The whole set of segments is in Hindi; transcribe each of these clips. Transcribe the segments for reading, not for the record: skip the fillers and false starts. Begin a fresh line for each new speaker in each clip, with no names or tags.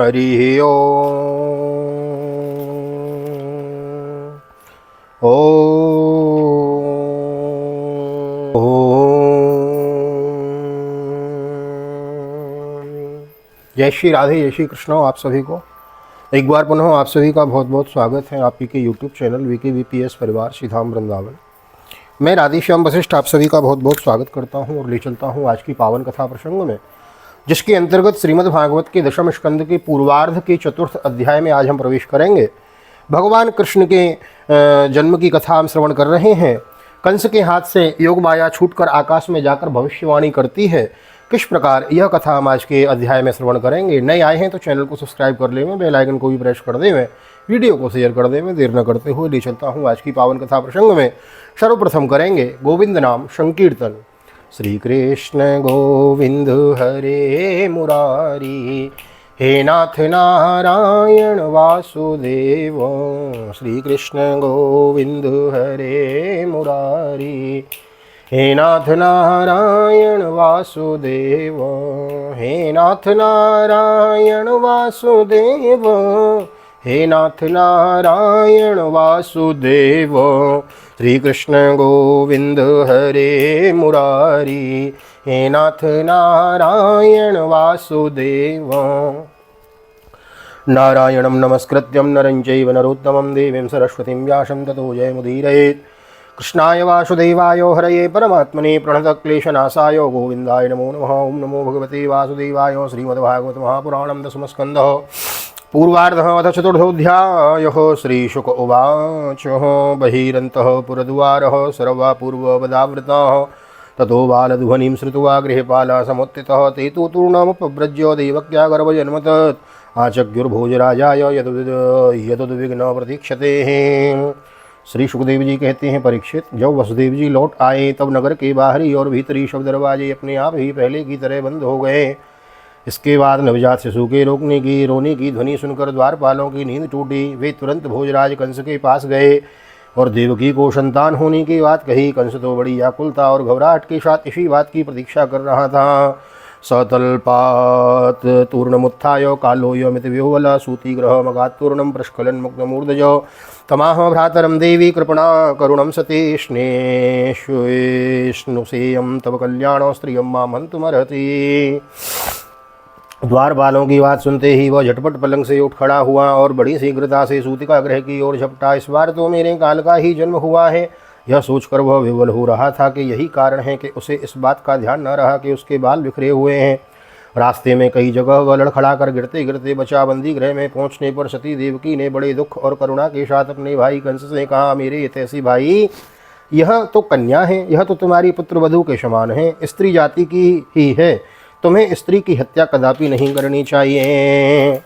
हरि जय श्री राधे, जय श्री कृष्ण। आप सभी को एक बार पुनः आप सभी का बहुत बहुत स्वागत है आपके के यूट्यूब चैनल VKVPS परिवार श्री धाम वृंदावन। मैं राधेश्याम वशिष्ठ आप सभी का बहुत बहुत स्वागत करता हूं और ले चलता हूं आज की पावन कथा प्रसंग में, जिसके अंतर्गत श्रीमद् भागवत के दशम स्कंद के पूर्वार्ध के चतुर्थ अध्याय में आज हम प्रवेश करेंगे। भगवान कृष्ण के जन्म की कथा हम श्रवण कर रहे हैं। कंस के हाथ से योग माया छूटकर आकाश में जाकर भविष्यवाणी करती है, किस प्रकार यह कथा हम आज के अध्याय में श्रवण करेंगे। नए आए हैं तो चैनल को सब्सक्राइब कर लेवें, बेल आइकन को भी प्रेस कर देवें, वीडियो को शेयर कर देवें। देर न करते हुए ले चलता हूँ आज की पावन कथा प्रसंग में। सर्वप्रथम करेंगे गोविंद नाम संकीर्तन। श्री कृष्ण गोविंद हरे मुरारी, हे नाथ नारायण वासुदेव। श्री कृष्ण गोविंद हरे मुरारी, हे नाथ नारायण वासुदेव। हे नाथ नारायण वासुदेव, हे नाथ नारायण वासुदेव। श्री कृष्ण गोविंद हरे मुरारी, हे नाथ नारायण वासुदेव। नारायणं नमस्कृत्यं नरं चैव नरोत्तमं देवीं सरस्वतीं व्यासं ततो जयमुदीरयेत्। कृष्णाय वासुदेवाय हरये परमात्मने प्रणतक्लेशनाशाय गोविन्दाय नमो नमः। ओं नमो भगवते वासुदेवाय। श्रीमद्भागवत महापुराणं दशमस्कन्धः पूर्वार्धः अथ चतुर्थोऽध्यायः। श्रीशुक उवाच। बहिरन्तः पुरद्वारः सर्वा पूर्ववदावृताः, ततो बालध्वनिं श्रुत्वा गृहपालः समुत्थितः। ते तु तूर्णमुपव्रज्य देवक्या गर्भजन्मतत् आचक्युर्भोजराजाय यदुद्विग्न प्रतीक्षते। श्री सुखदेव जी कहते हैं, परीक्षित, जब वसुदेव जी लौट आए तब नगर के बाहरी और भीतरी सब दरवाजे अपने आप ही पहले की तरह बंद हो गए। इसके बाद नवजात शिशु के रोने की ध्वनि सुनकर द्वारपालों की नींद टूटी। वे तुरंत भोजराज कंस के पास गए और देवकी को संतान होने की बात कही। कंस तो बड़ी व्याकुलता और घबराहट के साथ इसी बात की प्रतीक्षा कर रहा था। सतल्पात तूर्णमुत्थाय कालोयमित विह्वल सूतिग्रह मगात्तूर्णं प्रस्खलन मुग्धमूर्धज तमाह भ्रातरं देवी कृपणा करुणं सते स्नेष्णुसेयं तव कल्याण स्त्रियं मां हन्तुमर्हति। द्वारपालों की बात सुनते ही वह झटपट पलंग से उठ खड़ा हुआ और बड़ी शीघ्रता से सूतिका गृह की ओर झपटा। इस बार तो मेरे काल का ही जन्म हुआ है, यह सोचकर वह विवल हो रहा था कि यही कारण है कि उसे इस बात का ध्यान न रहा कि उसके बाल बिखरे हुए हैं। रास्ते में कई जगह वह लड़खड़ा कर गिरते गिरते बचा। बंदी गृह में पहुंचने पर सती देवकी ने बड़े दुख और करुणा के साथ अपने भाई कंस से कहा, मेरे हितैषी भाई, यह तो कन्या है, यह तो तुम्हारी पुत्रवधू के समान है, स्त्री जाति की ही है, तुम्हें स्त्री की हत्या कदापि नहीं करनी चाहिए।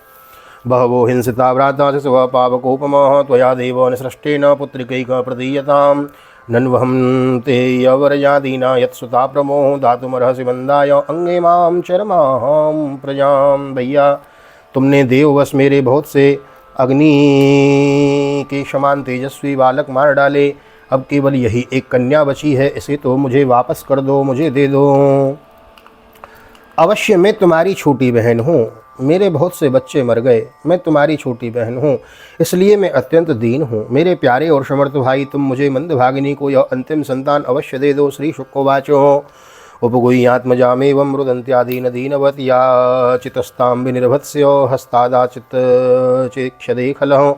बहवो हिंसिता व्राता स्व पावकोपमः त्वया देव निसृष्टेन पुत्रिकैका प्रदीयताम् नन्वहं ते यवरजादीना यत्सुता प्रमोह दातुमर्हसि वंदाय अंगे मां चरमाहं प्रजाम। भैया, तुमने देववश मेरे बहुत से अग्नि के समान तेजस्वी बालक मार डाले, अब केवल यही एक कन्या बची है, इसे तो मुझे वापस कर दो, मुझे दे दो। अवश्य मैं तुम्हारी छोटी बहन हूँ, मेरे बहुत से बच्चे मर गए, मैं तुम्हारी छोटी बहन हूँ, इसलिए मैं अत्यंत दीन हूँ। मेरे प्यारे और समर्थ भाई, तुम मुझे मंदभागिनी को यह अंतिम संतान अवश्य दे दो। श्री शुकोवाचो। उपगुह्यात्मजामेवं रुदन्त्यादीन दीनवत् याचितस्तां विनिर्भत्स्य हस्तादाचित चेक्षदे खलः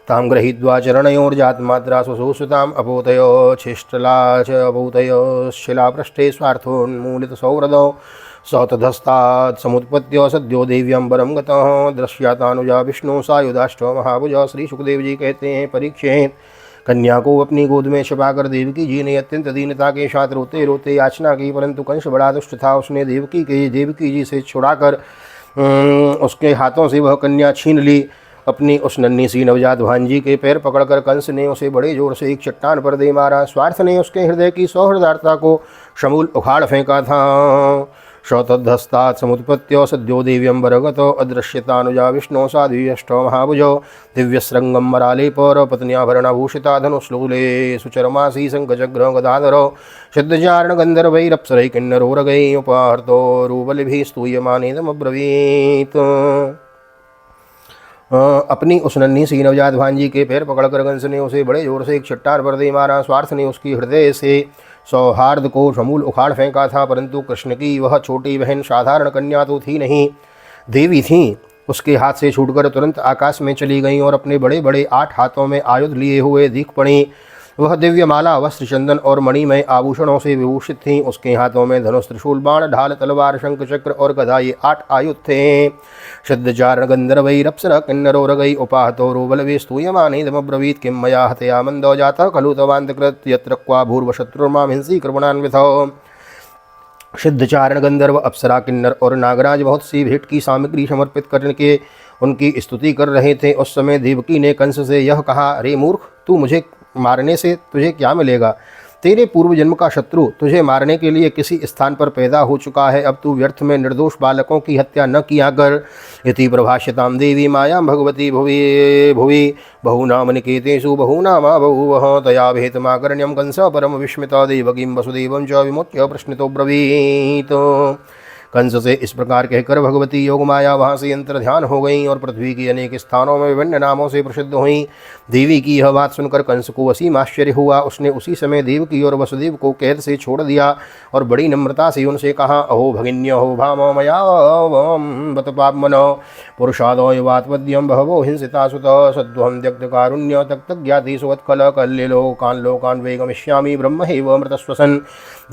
तां गृहीत्वा चरणयोर्जातमात्रा स्वसुताम् अपोतयो छिष्टला च अपोतयो शिलापृष्ठे स्वार्थोन्मूलितसौहृदौ सौतधस्तात् समुत्पत्य सद्यो देव्यंबरम गतः दृश्यातानुजा विष्णु सायुधाष्ट महाभुजा। श्री सुखदेव जी कहते हैं, परीक्षित, कन्या को अपनी गोद में छिपाकर देवकी जी ने अत्यंत दीनता के साथ रोते रोते याचना की, परंतु कंस बड़ा दुष्ट था। उसने देवकी जी से छुड़ाकर उसके हाथों से वह कन्या छीन ली। अपनी उस नन्ही सी नवजात भांजी के पैर पकड़कर कंस ने उसे बड़े जोर से एक चट्टान पर दे मारा। स्वार्थ ने उसके हृदय की सौहृदारता को समूल उखाड़ फेंका था। शौतधस्तात् समुत्पत्य सद्यो देव्यंबरगतो अदृश्यतानुजा विष्णु साध्वीष्टो महाभुजो दिव्यश्रृंगम मराले पर पत्न्याभरणभूषिता धनुश्लूले सुचरमासी शंखचक्र गदाधरो सिद्धचारण गंधर्वैरप्सरै किन्नरोरगै उपाहर्तो रूबलिभिः स्तूयमानेदमब्रवीत्। अपनी उस नन्ही सी नवजात भांजी के पैर पकड़कर कंस ने उसे बड़े जोर से एक चट्टान पर दे मारा। स्वार्थ ने उसकी हृदय से सौहार्द को समूल उखाड़ फेंका था, परंतु कृष्ण की वह छोटी बहन साधारण कन्या तो थी नहीं, देवी थी। उसके हाथ से छूटकर तुरंत आकाश में चली गईं और अपने बड़े बड़े 8 हाथों में आयुध लिए हुए दिख पड़ी। वह दिव्य माला, वस्त्र, चंदन और मणिमय आभूषणों से विभूषित थीं। उसके हाथों में धनुष, त्रिशूल, बाण, ढाल, तलवार, शंख, चक्र और गदा, ये 8 आयुध थे। सिद्धचारण गंधर्वैरप्सरा किन्नरोरगै उपाहतो रोबलवे स्तूयमानेदमब्रवीत् किं मया हतया मन्दो जातः खलु तवान्तकृत यत्र क्वा भूर्वशत्रुर्मां हिंसि कृपणान्वितौ। सिद्धचारण, गंधर्व, अप्सरा, किन्नर और नागराज बहुत सी भेंट की सामग्री समर्पित करने के उनकी स्तुति कर रहे थे। उस समय देवकी ने कंस से यह कहा, अरे मूर्ख, तू मुझे मारने से तुझे क्या मिलेगा? तेरे पूर्व जन्म का शत्रु तुझे मारने के लिए किसी स्थान पर पैदा हो चुका है। अब तू व्यर्थ में निर्दोष बालकों की हत्या न किया कर। इति प्रभाष्यतां देवी माया भगवती भुवि भुवि बहुनाम निकेतेषु बहुनामा बहुवः तया भेतमाकर्ण्यं कंस परम विस्मिता देवकीं वसुदेवं च विमोच्य प्रश्नितो ब्रवीत। कंस से इस प्रकार कहकर भगवती योगमाया वहाँ से यंत्र ध्यान हो गईं और पृथ्वी के अनेक स्थानों में विभिन्न नामों से प्रसिद्ध हुईं। देवी की यह बात सुनकर कंस को असीम आश्चर्य हुआ। उसने उसी समय देवकी और वसुदेव को कैद से छोड़ दिया और बड़ी नम्रता से उनसे कहा, अहो भगिन्यो हो भामो मया बत पापमनो पुरुषादो युवात्वद्यम बहवो हिंसिता सुत सद्वहं त्यक्त कारुण्य तक्त ज्ञाति सुवत्कल कल्लिलोकान् लोकान् वेगमिष्यामि ब्रह्मैव अमृतस्वसन्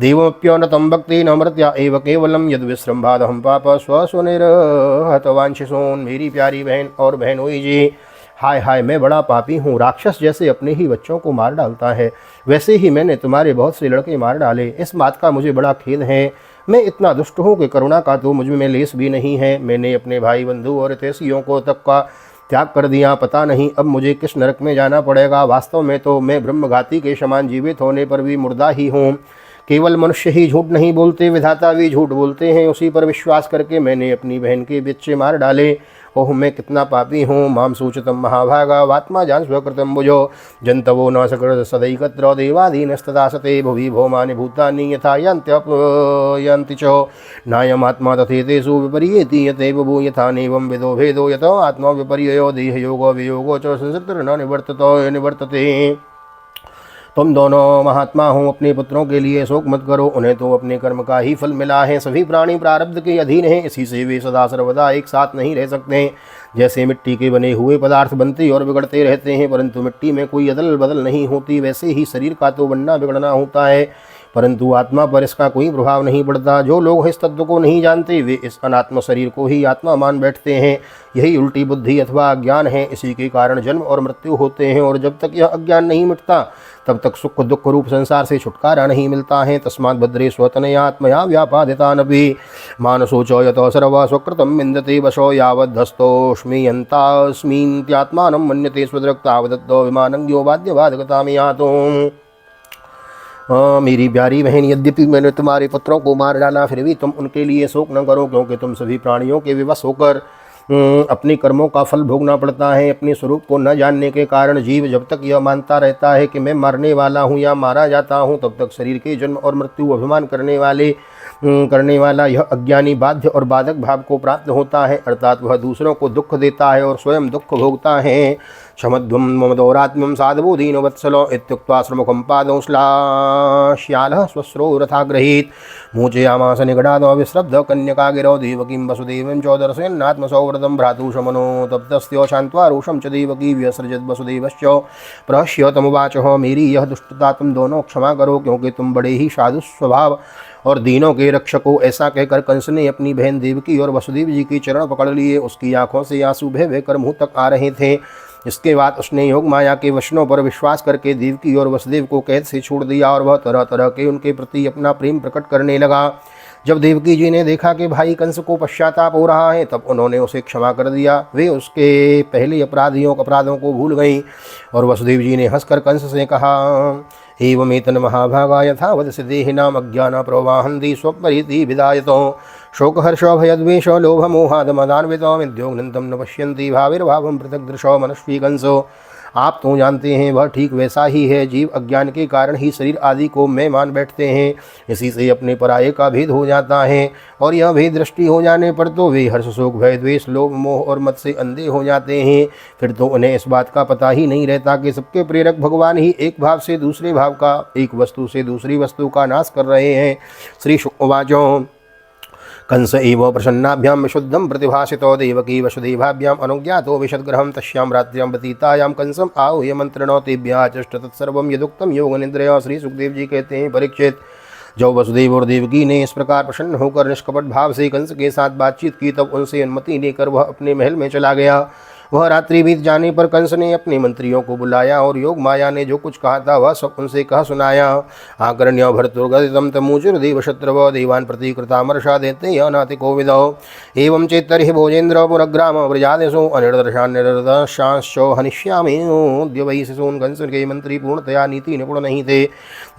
देवमप्यनतं भक्तेन अमृत्या एव केवलं यद्विसृम्भादहं पाप स्वसुनिर्हतवांशिसून्। मेरी प्यारी बहन और बहनोई जी, हाय हाय, मैं बड़ा पापी हूँ। राक्षस जैसे अपने ही बच्चों को मार डालता है, वैसे ही मैंने तुम्हारे बहुत से लड़के मार डाले। इस बात का मुझे बड़ा खेद है। मैं इतना दुष्ट हूँ कि करुणा का तो मुझ में लेस भी नहीं है। मैंने अपने भाई बंधु और हितैषियों को तक का त्याग कर दिया। पता नहीं अब मुझे किस नरक में जाना पड़ेगा। वास्तव में तो मैं ब्रह्मघाती के समान जीवित होने पर भी मुर्दा ही हूँ। केवल मनुष्य ही झूठ नहीं बोलते, विधाता भी झूठ बोलते हैं। उसी पर विश्वास करके मैंने अपनी बहन के बच्चे मार डाले। ओह, मैं कितना पापी हूँ। माम सूचतम महाभागा वात्मा जान स्वकृतम भुजो जंतवो न सकृत सदैकत्र देवादीनस्तदा सते भुवि भौमानि भूतानि यथा यन्ति च नायमात्मा तथेतेषु विपर्येति यते बभू यथा नैवं विदो भेदो यतो आत्मा विपर्ययो देहयोगो वियोगो च संसर्तर्न निवर्तते। तुम दोनों महात्मा हो, अपने पुत्रों के लिए शोक मत करो। उन्हें तो अपने कर्म का ही फल मिला है। सभी प्राणी प्रारब्ध के अधीन हैं, इसी से वे सदा सर्वदा एक साथ नहीं रह सकते। जैसे मिट्टी के बने हुए पदार्थ बनते और बिगड़ते रहते हैं, परंतु मिट्टी में कोई अदल बदल नहीं होती, वैसे ही शरीर का तो बनना बिगड़ना होता है, परंतु आत्मा पर इसका कोई प्रभाव नहीं पड़ता। जो लोग इस तत्व को नहीं जानते, वे इस अनात्म शरीर को ही आत्मा मान बैठते हैं। यही उल्टी बुद्धि अथवा अज्ञान है। इसी के कारण जन्म और मृत्यु होते हैं, और जब तक यह अज्ञान नहीं मिटता, तब तक सुख दुख रूप संसार से छुटकारा नहीं मिलता है। तस्मात् भद्रे स्वतनयात्मया व्यापादितानपि मानसोचो यतो सर्व स्वकृतं विन्दते वशो यावद्धस्तोष्मीयन्तास्मीत्यात्मानं मन्यते स्वदृक्तावदत्तो विमानज्ञो बाध्यबाधकतां यातो। मेरी प्यारी बहन, यद्यपि मैंने तुम्हारे पुत्रों को मार डाला, फिर भी तुम उनके लिए शोक न करो, क्योंकि तुम सभी प्राणियों के विवश होकर अपने कर्मों का फल भोगना पड़ता है। अपने स्वरूप को न जानने के कारण जीव जब तक यह मानता रहता है कि मैं मरने वाला हूँ या मारा जाता हूँ, तब तक शरीर के जन्म और मृत्यु अभिमान करने वाला यह अज्ञानी बाध्य और बाधक भाव को प्राप्त होता है, अर्थात वह दूसरों को दुख देता है और स्वयं दुख भोगता है। क्षमध्वं ममदौरात्म्यं साधवो वत्सलो इत्युक्त्वा श्रमुखं पादौ श्लाश्यालः स्वस्रो रथाग्रहीत् मोचयामास निगडादो विश्रब्ध कन्यका गिरौ देवकीं वसुदेवं च दर्शयन्नात्मसौव्रतं भ्रातुशमनो तप्तस्त्यो शान्त्वा रोषं च देवकी व्यसृजत् वसुदेवश्च प्रहस्य तमुवाचः, मेरी यह दुष्टता तुम दोनों क्षमा करो, क्योंकि तुम बड़े ही साधु स्वभाव और दीनों के रक्षक हो। ऐसा कहकर कंस ने अपनी बहन देवकी और वसुदेव जी की चरण पकड़ लिए। उसकी आंखों से आंसू बह बहकर मुँह तक आ रहे थे। इसके बाद उसने योग माया के वचनों पर विश्वास करके देवकी और वसुदेव को कैद से छोड़ दिया और वह तरह तरह के उनके प्रति अपना प्रेम प्रकट करने लगा। जब देवकी जी ने देखा कि भाई कंस को पश्चाताप हो रहा है, तब उन्होंने उसे क्षमा कर दिया। वे उसके पहले अपराधों को भूल गईं। और वसुदेव जी ने हंसकर कंस से कहा, एवमेतन महाभागा यथावद सिद्धेहिनाम अज्ञान प्रवाहन्ति स्वपरीति विदायतो शोकहर्षो भयद्वेषो लोभमोहादमदान्वितो विद्योग्नन्तं न पश्यन्ति भाविर्भावं पृथग्दृशो मनस्वी कंसो आप तो जानते हैं वह ठीक वैसा ही है। जीव अज्ञान के कारण ही शरीर आदि को मैं मान बैठते हैं, इसी से अपने पराये का भेद हो जाता है, और यह भेद दृष्टि हो जाने पर तो वे हर्ष शोक भय द्वेष लोभ मोह और मत से अंधे हो जाते हैं। फिर तो उन्हें इस बात का पता ही नहीं रहता कि सबके प्रेरक भगवान ही एक भाव से दूसरे भाव का, एक वस्तु से दूसरी वस्तु का नाश कर रहे हैं। श्री शुकवाचो कंस एव प्रसन्नाभ्यां विशुद्धं प्रतिभासितो देवकी वसुदेवाभ्यां अनुज्ञातो विशद्ग्रहं तस्यां रात्र्यां व्यतीतायां कंसम आहूय मंत्रणो तेभ्यः चष्ट तत्सर्वं यदुक्तं योगनिद्रया। श्री सुखदेव जी कहते हैं, परीक्षित, जब वसुदेव और देवकी ने इस प्रकार प्रसन्न होकर निष्कपट भाव से कंस के साथ बातचीत की, तब उनसे अनुमति लेकर वह अपने महल में चला गया। वह रात्रि बीत जाने पर कंस ने अपने मंत्रियों को बुलाया और योग माया ने जो कुछ कहा था वह सब उनसे कह सुनाया। आकर्ण्य भर्तुर्गदितं तमूचुर देवशत्रव देवान् प्रतिकृतामर्षा देते अनाति कोविदो एवं चेत्तर्हि भोजेन्द्र पुरग्राम व्रजादेशो अनिर्दर्शान्निर्दशांश्चो हनिष्यामीद्य वै शिशून्। कंस के मंत्री पूर्णतया नीति निपुण नहीं थे।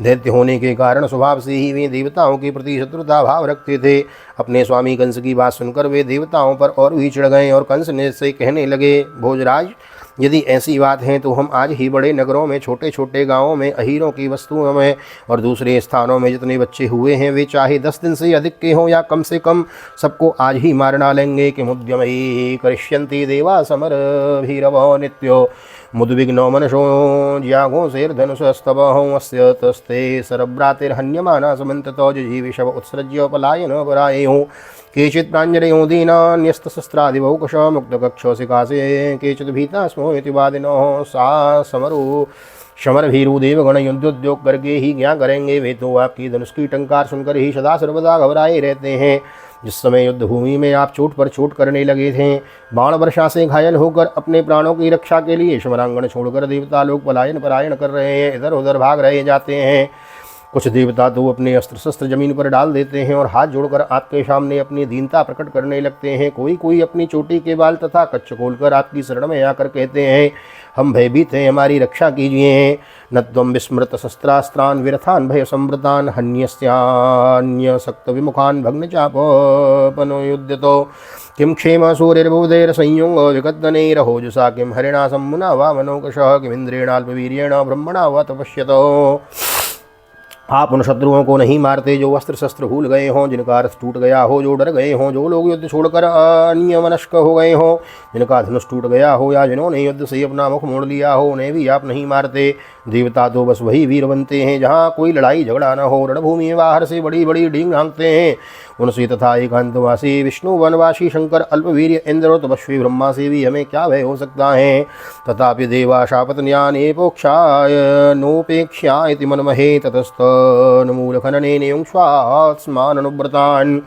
दैत्य होने के कारण स्वभाव से ही वे देवताओं के प्रति शत्रुता भाव रखते थे। अपने स्वामी कंस की बात सुनकर वे देवताओं पर और भी चिढ़ गए और कंस ने से कहने लगे, भोजराज, यदि ऐसी बात है तो हम आज ही बड़े नगरों में, छोटे छोटे गांवों में, अहीरों की वस्तुओं में और दूसरे स्थानों में जितने बच्चे हुए हैं, वे चाहे 10 दिन से अधिक के हों या कम से कम, सबको आज ही मार डालेंगे। कि मुद्यमयी करिष्यन्ति देवा समर भीरवो नित्यो मुद्विग्नो मनसो ज्यागो शेर्धनुषस्तवों अस्य तस्ते सरभ्रातिर्हन्यमाना समन्ततो जिजीविषव उत्सृज्य पलायन परायेयुः। केचित् प्राञ्जलयो दीनान्यस्तशस्त्रादिबहुकश मुक्तकक्षो सिकासे केचित् भीता स्मो इति वादिनो। सा समरो शमरभीरु देवगण युद्धोद्योग करके ही क्या करेंगे, वे तो आपकी धनुष की टंकार सुनकर ही सदा सर्वदा घबराए रहते हैं। जिस समय युद्ध भूमि में आप चोट पर चोट करने लगे थे, बाण वर्षा से घायल होकर अपने प्राणों की रक्षा के लिए समरांगण छोड़कर देवता लोग पलायन परायण कर रहे हैं, इधर उधर भाग रहे जाते हैं। कुछ देवता तो अपने अस्त्र शस्त्र जमीन पर डाल देते हैं और हाथ जोड़कर आपके सामने अपनी दीनता प्रकट करने लगते हैं। कोई कोई अपनी चोटी के बाल तथा कच्छ खोलकर आपकी शरण में आकर कहते हैं, हम भयभीत हैं, हमारी रक्षा कीजिए। न त्वं विस्मृत शस्त्रास्त्रान् विरथान् भय संवृतान् हन्यस्यान्य शक्त विमुखान् भग्न चापनो युध्यतो। किं क्षेम सूर्यर्बुधैर संयुंग विगतनैरहोजसा किं हरिणा सम्मुना वा मनोकशः किमिन्द्रेणाल्पवीर्येण ब्रह्मणा वा तपस्यतो। आप उन शत्रुओं को नहीं मारते जो अस्त्र शस्त्र भूल गए हों, जिनका रथ टूट गया हो, जो डर गए हों, जो लोग युद्ध छोड़कर अन्यमनस्क हो गए हों, जिनका धनुष टूट गया हो या जिन्होंने युद्ध से अपना मुख मोड़ लिया हो, उन्हें भी आप नहीं मारते। देवता तो बस वही वीर बनते हैं जहाँ कोई लड़ाई झगड़ा न हो, रणभूमि में बाहर से बड़ी बड़ी डींग हाँकते हैं। उनसे तथा एकांतवासी विष्णु, वनवासी शंकर, अल्पवीर्य इंद्र और तपस्वी ब्रह्मा से भी हमें क्या भय हो सकता है। तथापि देवा शापतन्याने पोक्षाय नोपेक्षा इति मनमहे ततस्तन्मूलखनने युंक्ष्वात्स्मान् अनुव्रतान्।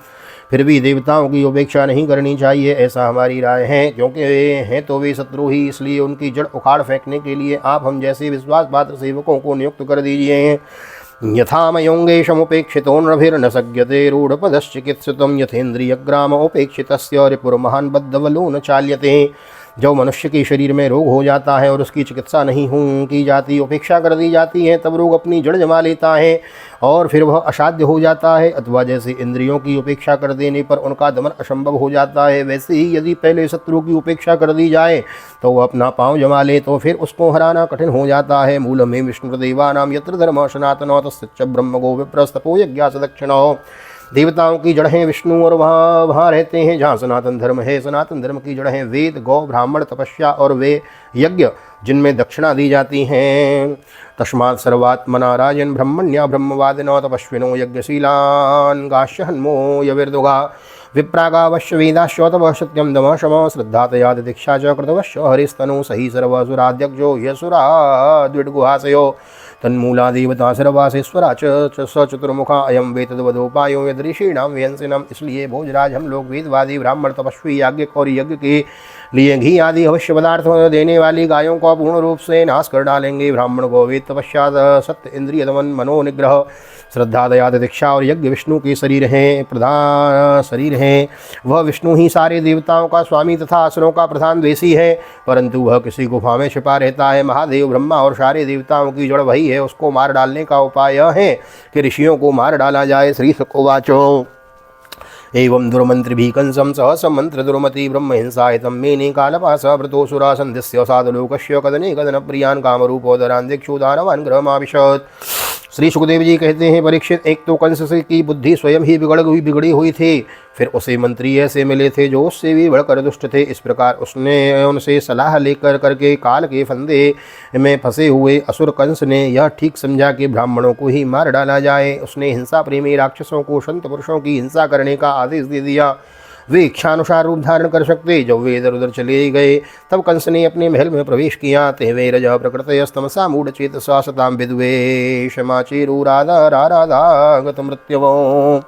फिर भी देवताओं की उपेक्षा नहीं करनी चाहिए, ऐसा हमारी राय है, क्योंकि वे हैं तो वे शत्रु ही, इसलिए उनकी जड़ उखाड़ फेंकने के लिए आप हम जैसे विश्वास पात्र सेवकों को नियुक्त कर दीजिए। यथा मयोंगेशमुपेक्षितो नभिर्न सज्ञते रूढ़पदश्चिकित्सितं यथेन्द्रियग्राम उपेक्षितस्य रिपुर्महान् बद्धबलो न चाल्यते। जब मनुष्य के शरीर में रोग हो जाता है और उसकी चिकित्सा नहीं की जाती, उपेक्षा कर दी जाती है, तब रोग अपनी जड़ जमा लेता है और फिर वह असाध्य हो जाता है। अथवा जैसे इंद्रियों की उपेक्षा कर देने पर उनका दमन असंभव हो जाता है, वैसे ही यदि पहले शत्रु की उपेक्षा कर दी जाए तो वह अपना पांव जमा ले तो फिर उसको हराना कठिन हो जाता है। मूल में विष्णुदेवानां यत्र धर्म सनातनो तस्य ब्रह्म गो विप्रस्तपो यज्ञा सदक्षिणो। देवताओं की जड़ है विष्णु और वहाँ रहते हैं जहाँ सनातन धर्म है। सनातन धर्म की जड़ है वेद, गौ, ब्राह्मण, तपस्या और वे यज्ञ जिनमें दक्षिणा दी जाती हैं। तस्मात् सर्वात्मना राजन् ब्रह्मण्या ब्रह्मवादिनो तपस्विनो यज्ञशीलान् गाश्यहन्मो यविर्दुगा विप्रागावश्य वेदाश्चोतव सत्यम दम शम श्रद्धातया दीक्षा च कृतवश्च हरिस्तनु सही सर्वसुराध्यक्षो यशुराद्विड्गुहासयो तन्मूला देवता सर्वासेश्वरा च चतुर्मुखा अयम वेतद्वदोपायो यदृषीणाम व्यंसिनम। इसलिए भोजराज, हम लोग वेदवादी ब्राह्मण तपस्वी याज्ञिक और यज्ञ के लिए घी आदि अवश्य पदार्थ देने वाली गायों को पूर्ण रूप से नाश कर डालेंगे। ब्राह्मण को वेद, तपस्या, सत्य, इंद्रिय दमन, मनोनिग्रह, श्रद्धा, दया, दीक्षा और यज्ञ विष्णु के शरीर हैं, प्रधान शरीर हैं। वह विष्णु ही सारे देवताओं का स्वामी तथा असुरों का प्रधान द्वेषी है, परंतु वह किसी गुफा में छिपा रहता है। महादेव, ब्रह्मा और सारे देवताओं की जड़ वही है। उसको मार डालने का उपाय यह है कि ऋषियों को मार डाला जाए। श्री शुकवाचो एवं दुर्मंत्रिभिः कंसं सह सम्मन्त्र दुर्मति ब्रह्महिंसायतं मेने कालपाशवृतोऽसुरा सन्ध्यस्य साधुलोकस्य कदने कदनप्रियान् कामरूपोदरान् दिक्षुदानवान् गृहमाविशत्। श्री सुखदेव जी कहते हैं, परीक्षित, एक तो कंस से की बुद्धि स्वयं ही बिगड़ी हुई थी, फिर उसे मंत्री ऐसे मिले थे जो उससे भी बढ़कर दुष्ट थे। इस प्रकार उसने उनसे सलाह लेकर करके काल के फंदे में फंसे हुए असुर कंस ने यह ठीक समझा कि ब्राह्मणों को ही मार डाला जाए। उसने हिंसा प्रेमी राक्षसों को संत पुरुषों की हिंसा करने का आदेश दे दिया। वे इच्छानुसार रूप धारण कर सकते। जब वे इधर उधर चले गए तब कंस ने अपने महल में प्रवेश किया। तेवे रज प्रकृतयस्तमसा मूढ़चेतसा सतां विद्वेषमाचिरुराधाराधागत मृत्यवो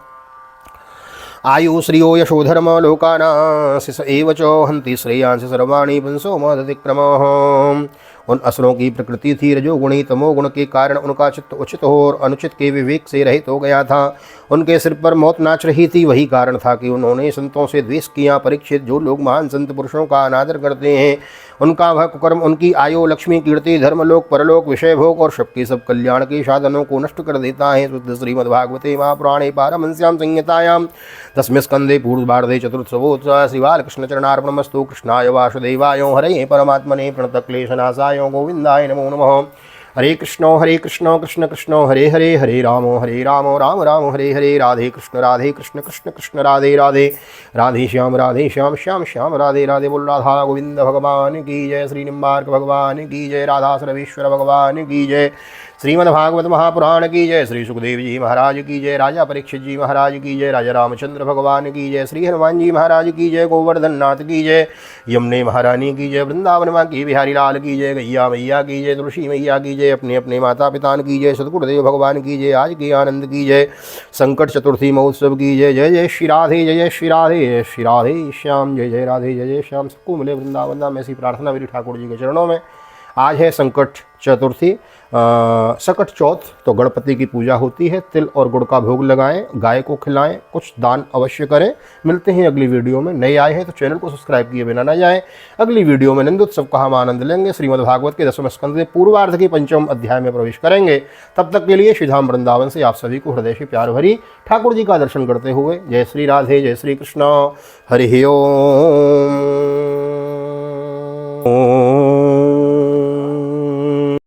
आयु श्रियो यशोधर्म लोकानाशिष एव च हन्ति श्रेयांश सर्वाणि पुंसो मदतिक्रमः। उन असुरों की प्रकृति थी रजोगुणी, तमोगुण के कारण उनका चित्त उचित हो और अनुचित के विवेक से रहित हो गया था। उनके सिर पर मौत नाच रही थी। वही कारण था कि उन्होंने संतों से द्वेष किया। परीक्षित, जो लोग महान संत पुरुषों का अनादर करते हैं उनका वह कुकर्म उनकी आयु, लक्ष्मी, कीर्ति, धर्मलोक, परलोक, विषय भोग और सबके सब कल्याण के साधनों को नष्ट कर देता है। शुद्ध श्रीमद्भागवते महापुराणे पारमहंस्यां संहितायां 10वें स्कंदे पूर्वार्धे चतुर्थसवोत्सव श्री बालकृष्ण चरणार्पणमस्तु। कृष्णाय वासुदेवाय हरे परमात्मने प्रणतक्लेशनाशाय गोविंदाय नमो नमः। हरे कृष्ण कृष्ण कृष्ण हरे हरे, हरे राम राम राम हरे हरे, राधे कृष्ण कृष्ण कृष्ण राधे राधे, राधे श्याम श्याम श्याम राधे राधे। बोल राधा गोविंद भगवान की जय, श्री निम्बार्क भगवान की जय, राधा सर्वेश्वर भगवान की जय, श्रीमद्भागवत महापुराण की जय, श्री सुखदेव जी महाराज की जय, राजा परीक्षित जी महाराज की जय, राजा रामचंद्र भगवान की जय, श्री हनुमान जी महाराज की जय, गोवर्धन नाथ की जय, यमुने महारानी की जय, वृंदावन माँ की बिहारी लाल की जय, गैया मैया की जय, तुलसी मैया की जय, अपने अपने माता पिता की जय, सतगुरुदेव भगवान की जय, आज के आनंद की जय, संकट चतुर्थी महोत्सव की जय। जय जय श्री राधे, जय जय श्री राधे, जय श्री राधे श्याम, जय जय राधे, जय जय श्याम। सबको मिले वृंदावन धाम, ऐसी प्रार्थना मेरी ठाकुर जी के चरणों में। आज है संकट चतुर्थी, सकट चौथ, तो गणपति की पूजा होती है। तिल और गुड़ का भोग लगाएं, गाय को खिलाएं, कुछ दान अवश्य करें। मिलते हैं अगली वीडियो में। नए आए हैं तो चैनल को सब्सक्राइब किए बिना न जाएं। अगली वीडियो में नंदोत्सव का हम आनंद लेंगे। श्रीमद्भागवत के 10वें स्कंद पूर्वार्ध के 5वें अध्याय में प्रवेश करेंगे। तब तक के लिए श्रीधाम वृंदावन से आप सभी को हृदय से प्यार भरी ठाकुर जी का दर्शन करते हुए जय श्री राधे, जय श्री कृष्ण, हरि ओम।